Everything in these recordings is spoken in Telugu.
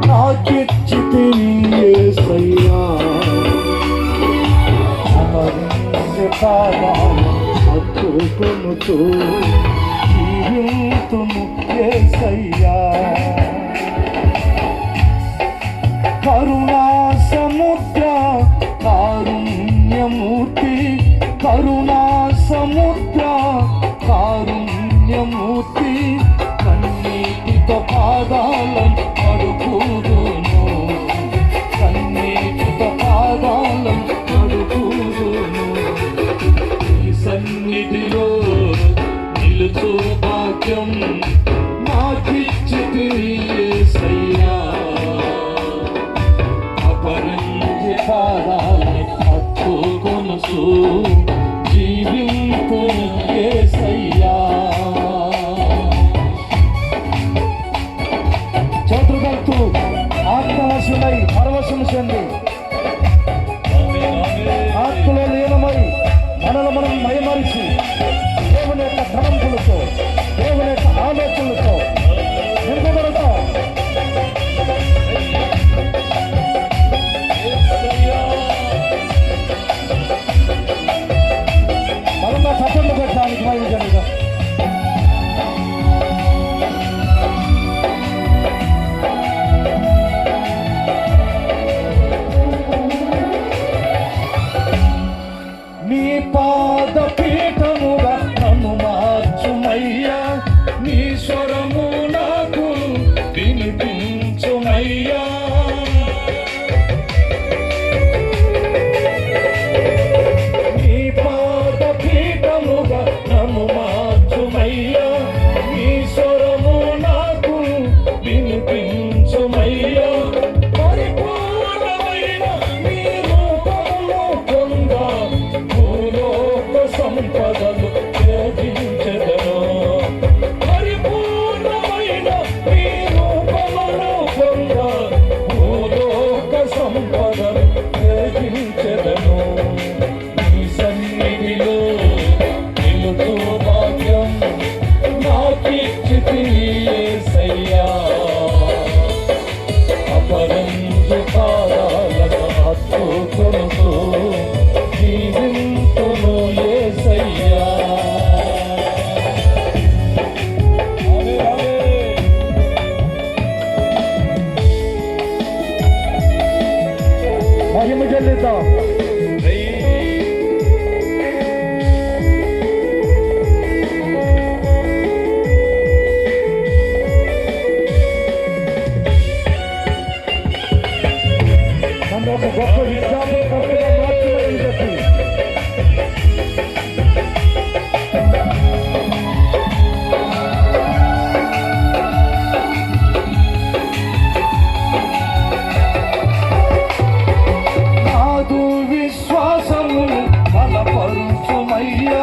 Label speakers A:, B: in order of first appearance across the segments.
A: నాకిచ్చితివి యేసయ్యా అమరించే పాదాలు హత్తుకొనుచు జీవింతును యేసయ్యా కరుణా సముద్ర కారుణ్యమూర్తి కరుణా సముద్ర కారుణ్యమూర్తి కన్నీటితో పాదాలను కడుగుదును కన్నీటితో పాదాలను కడుగుదును ఈ సన్నిధిలో నిలుచు భాగ్యం నాకిచ్చితివి యేసయ్యా అపరంజి పాదాలను హత్తుకొనుచు జీవింతును యేసయ్యా చతుర్గత్తు ఆత్మవశులై పరవశము చెంది ఆత్మలో లీనమై మనలో మనం మయమరిచి దేవుని యొక్క తలంపులతో దేవుని యొక్క ఆలోచనలతో నింపబడతాం. బలంగా చప్పట్లు పెట్టడానికి వైవిధ్యంగా నీ పాద పీఠముగా నన్ను మార్చుమయ్యా నీ స్వరము నాకు వినిపించుమయ్యా నీ పాద పీఠముగా నన్ను మార్చుమయ్యా నీ స్వరము నాకు వినిపించుమయ్యా పరిపూర్ణమైన నీ రూపమును పొందా సంపదలు త్యజించెదను పరిపూర్ణమైన నీ రూపమును పొంద భూలోక సంపదలు త్యజించెదను నీ సన్నిధిలో నిలుచు భాగ్యం నాకిచ్చితివి యేసయ్యా అపరంజి పాదాలను హత్తుకొనుచు జీవింతును యేసయ్యా మహిమ చెల్లిద్దాం. నన్ను ఒక గొప్ప విద్యార్థులుగా మార్చమని చెప్పి నాదు విశ్వాసమును బలపరుచుమయ్యా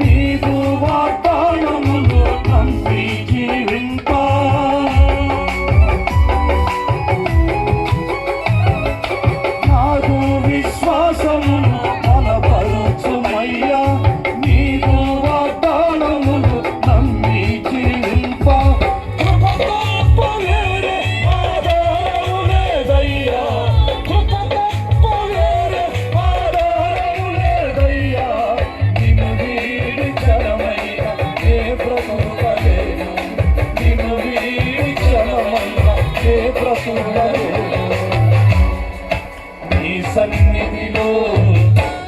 A: నీదు వాగ్దానములు నమ్మి జీవింపా నాదు విశ్వాసమును బలపరుచుమయ్యా నీదు వాగ్దానములు నమ్మి జీవింపా నీ సన్నిధిలో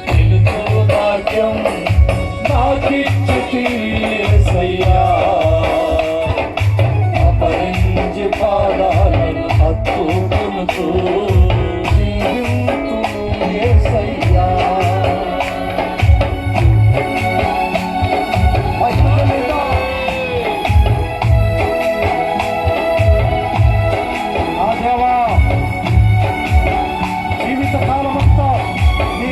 A: నిలుచు భాగ్యం నాకిచ్చితివి యేసయ్యా అపరంజి పాదాలను హత్తుకొనుచు జీవింతును యేసయ్యా జీవితకాలమంతా నీ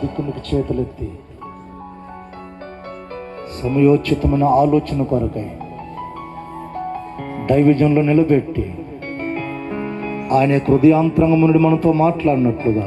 B: దిక్కునికి చేతులెత్తి సమయోచితమైన ఆలోచన కొరకై దైవజనులు నిలబెట్టి ఆయన హృదయాంతరంగం నుండి మనతో మాట్లాడినట్లుగా